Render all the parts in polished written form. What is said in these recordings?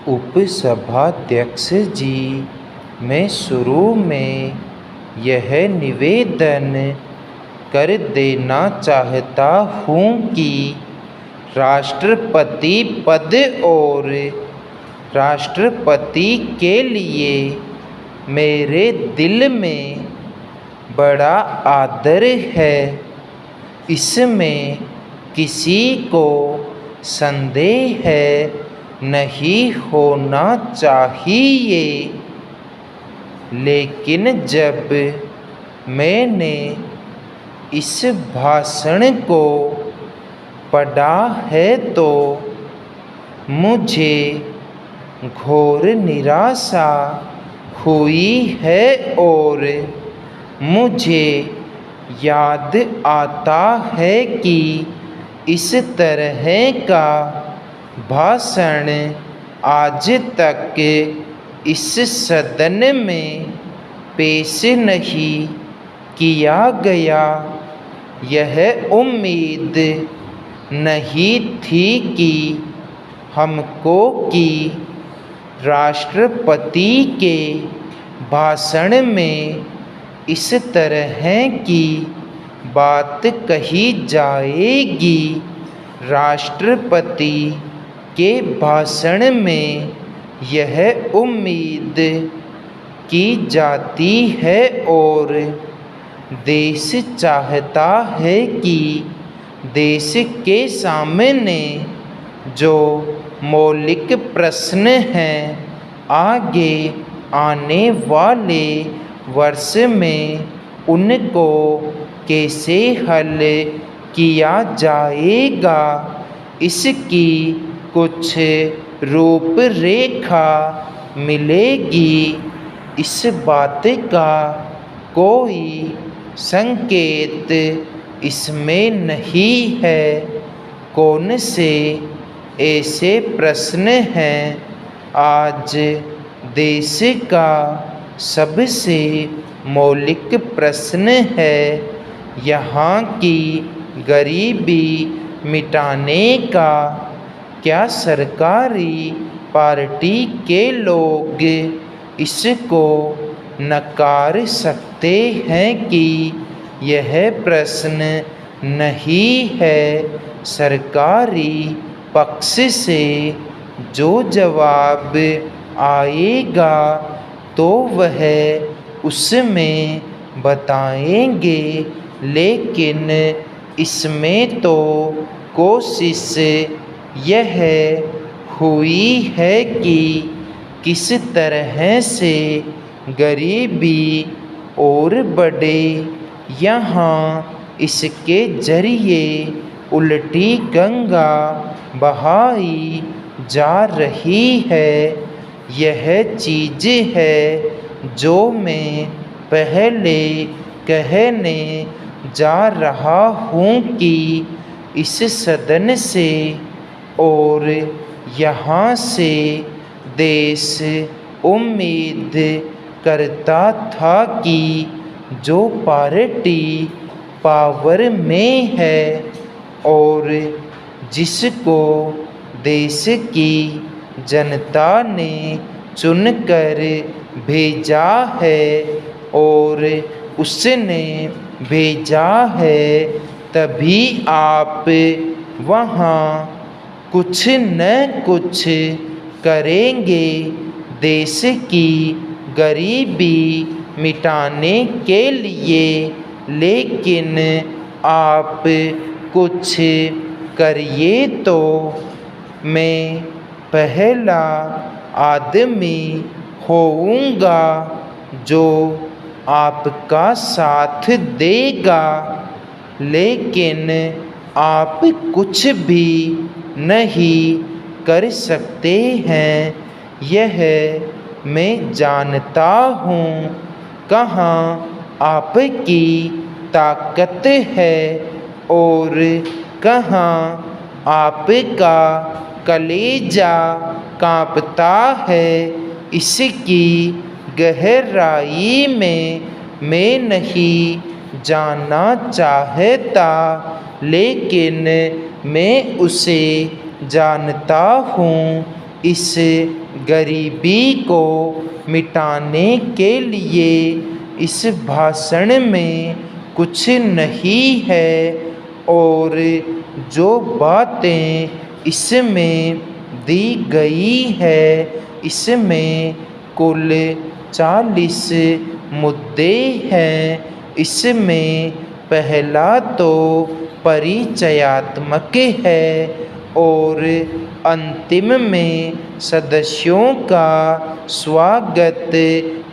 उपसभाध्यक्ष जी, मैं शुरू में यह निवेदन कर देना चाहता हूँ कि राष्ट्रपति पद और राष्ट्रपति के लिए मेरे दिल में बड़ा आदर है। इसमें किसी को संदेह नहीं होना चाहिए। लेकिन जब मैंने इस भाषण को पढ़ा है तो मुझे घोर निराशा हुई है और मुझे याद आता है कि इस तरह का भाषण आज तक इस सदन में पेश नहीं किया गया। यह उम्मीद नहीं थी कि हमको कि राष्ट्रपति के भाषण में इस तरह की बात कही जाएगी। राष्ट्रपति के भाषण में यह उम्मीद की जाती है और देश चाहता है कि देश के सामने जो मौलिक प्रश्न हैं आगे आने वाले वर्ष में उनको कैसे हल किया जाएगा, इसकी कुछ रूपरेखा मिलेगी। इस बात का कोई संकेत इसमें नहीं है। कौन से ऐसे प्रश्न हैं आज देश का सबसे मौलिक प्रश्न है यहाँ की गरीबी मिटाने का। क्या सरकारी पार्टी के लोग इसको नकार सकते हैं कि यह प्रश्न नहीं है? सरकारी पक्ष से जो जवाब आएगा तो वह उसमें बताएंगे, लेकिन इसमें तो कोशिश यह हुई है कि किस तरह से गरीबी और बढ़े। यहाँ इसके जरिए उल्टी गंगा बहाई जा रही है। यह चीज़ है जो मैं पहले कहने जा रहा हूँ कि इस सदन से और यहाँ से देश उम्मीद करता था कि जो पार्टी पावर में है और जिसको देश की जनता ने चुनकर भेजा है और उसने भेजा है, तभी आप वहाँ कुछ न कुछ करेंगे देश की गरीबी मिटाने के लिए। लेकिन आप कुछ करिए तो मैं पहला आदमी होऊंगा जो आपका साथ देगा। लेकिन आप कुछ भी नहीं कर सकते हैं, यह मैं जानता हूँ। कहाँ आपकी ताकत है और कहाँ आपका कलेजा कांपता है, इसकी गहराई में मैं नहीं जानना चाहता, लेकिन मैं उसे जानता हूँ। इस गरीबी को मिटाने के लिए इस भाषण में कुछ नहीं है और जो बातें इसमें दी गई है इसमें कुल 40 मुद्दे हैं। इसमें पहला तो परिचयात्मक है और अंतिम में सदस्यों का स्वागत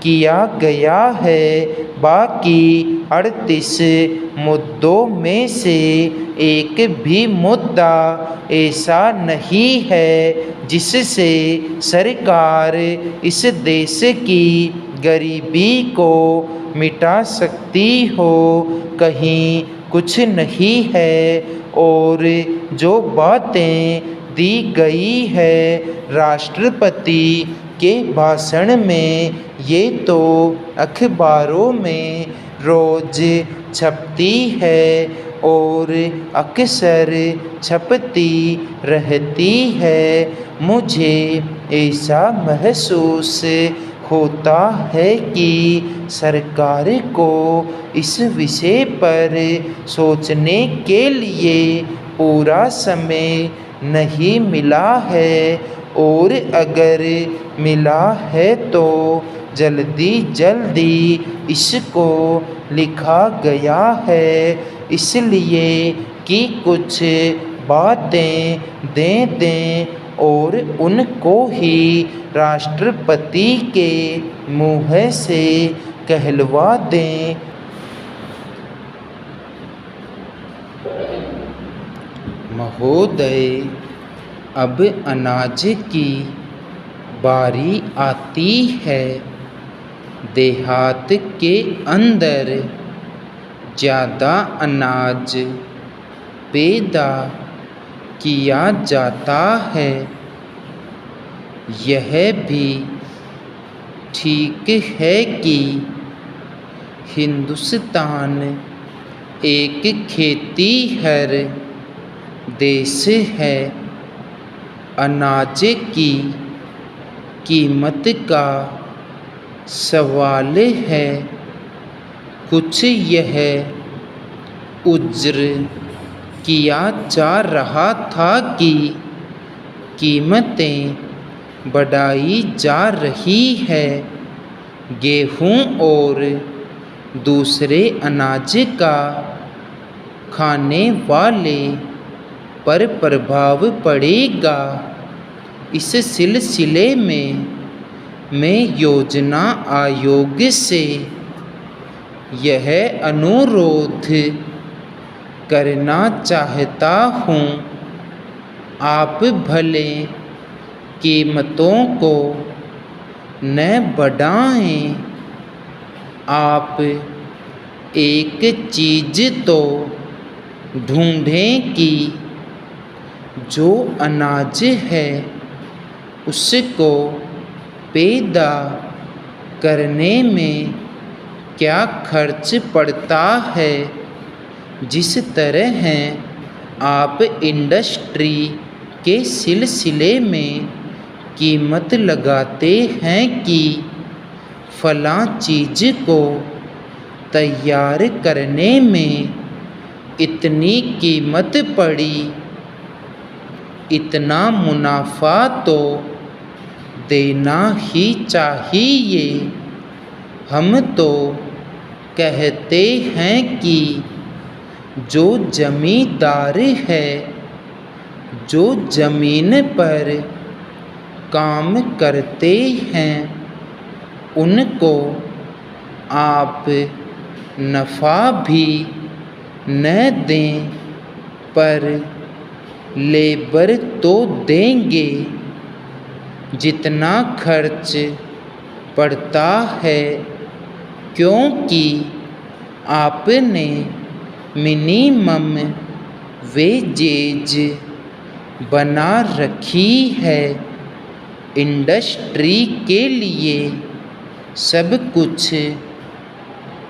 किया गया है। बाकी 38 मुद्दों में से एक भी मुद्दा ऐसा नहीं है जिससे सरकार इस देश की गरीबी को मिटा सकती हो। कहीं कुछ नहीं है और जो बातें दी गई है राष्ट्रपति के भाषण में ये तो अखबारों में रोज छपती है और अक्सर छपती रहती है। मुझे ऐसा महसूस होता है कि सरकार को इस विषय पर सोचने के लिए पूरा समय नहीं मिला है और अगर मिला है तो जल्दी जल्दी इसको लिखा गया है इसलिए कि कुछ बातें दे दें और उनको ही राष्ट्रपति के मुँह से कहलवा दें। महोदय, अब अनाज की बारी आती है। देहात के अंदर ज़्यादा अनाज पैदा किया जाता है। यह भी ठीक है कि हिंदुस्तान एक खेतीहर देश है। अनाज की कीमत का सवाल है। कुछ यह उज्र किया जा रहा था कि कीमतें बढ़ाई जा रही है। गेहूं और दूसरे अनाज का खाने वाले पर प्रभाव पड़ेगा। इस सिलसिले में मैं योजना आयोग से यह अनुरोध करना चाहता हूँ, आप भले कीमतों को न बढ़ाएं, आप एक चीज़ तो ढूंढें कि जो अनाज है उसको पैदा करने में क्या खर्च पड़ता है। जिस तरह आप इंडस्ट्री के सिलसिले में कीमत लगाते हैं कि फलां चीज़ को तैयार करने में इतनी कीमत पड़ी, इतना मुनाफा तो देना ही चाहिए। हम तो कहते हैं कि जो जमींदार है, जो ज़मीन पर काम करते हैं, उनको आप नफ़ा भी न दें पर लेबर तो देंगे। जितना खर्च पड़ता है क्योंकि आपने मिनिमम वेजेज बना रखी है। इंडस्ट्री के लिए सब कुछ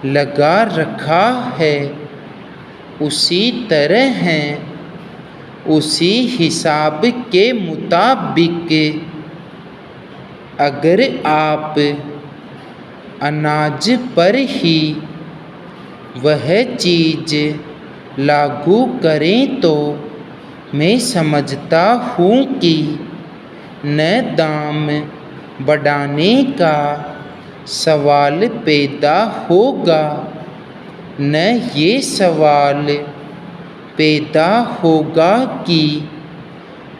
लगा रखा है। उसी तरह उसी हिसाब के मुताबिक अगर आप अनाज पर ही वह चीज़ लागू करें तो मैं समझता हूँ कि न दाम बढ़ाने का सवाल पैदा होगा, न ये सवाल पैदा होगा कि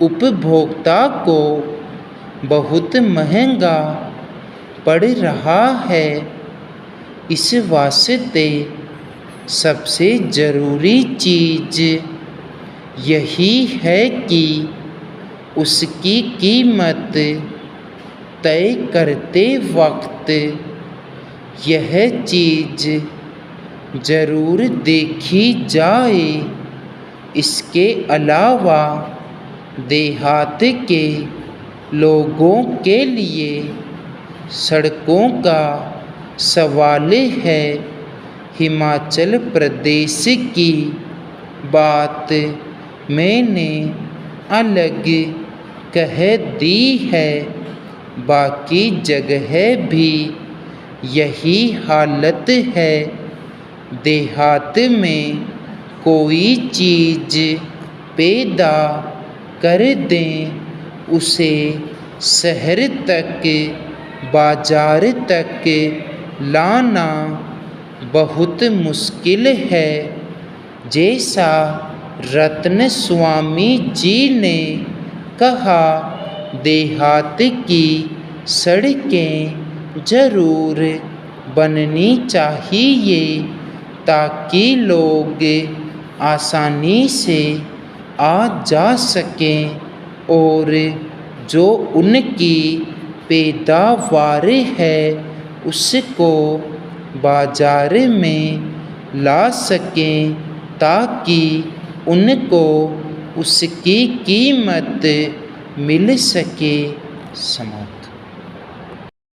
उपभोक्ता को बहुत महंगा पड़ रहा है। इस वास्ते सबसे ज़रूरी चीज़ यही है कि उसकी कीमत तय करते वक्त यह चीज़ ज़रूर देखी जाए। इसके अलावा देहात के लोगों के लिए सड़कों का सवाल है। हिमाचल प्रदेश की बात मैंने अलग कह दी है, बाकी जगह भी यही हालत है। देहात में कोई चीज़ पैदा कर दें, उसे शहर तक, बाजार तक लाना बहुत मुश्किल है। जैसा रत्न स्वामी जी ने कहा, देहात की सड़कें ज़रूर बननी चाहिए ताकि लोग आसानी से आ जा सकें और जो उनकी पैदावार है उसको बाजार में ला सकें ताकि उनको उसकी कीमत मिल सके। समाप्त।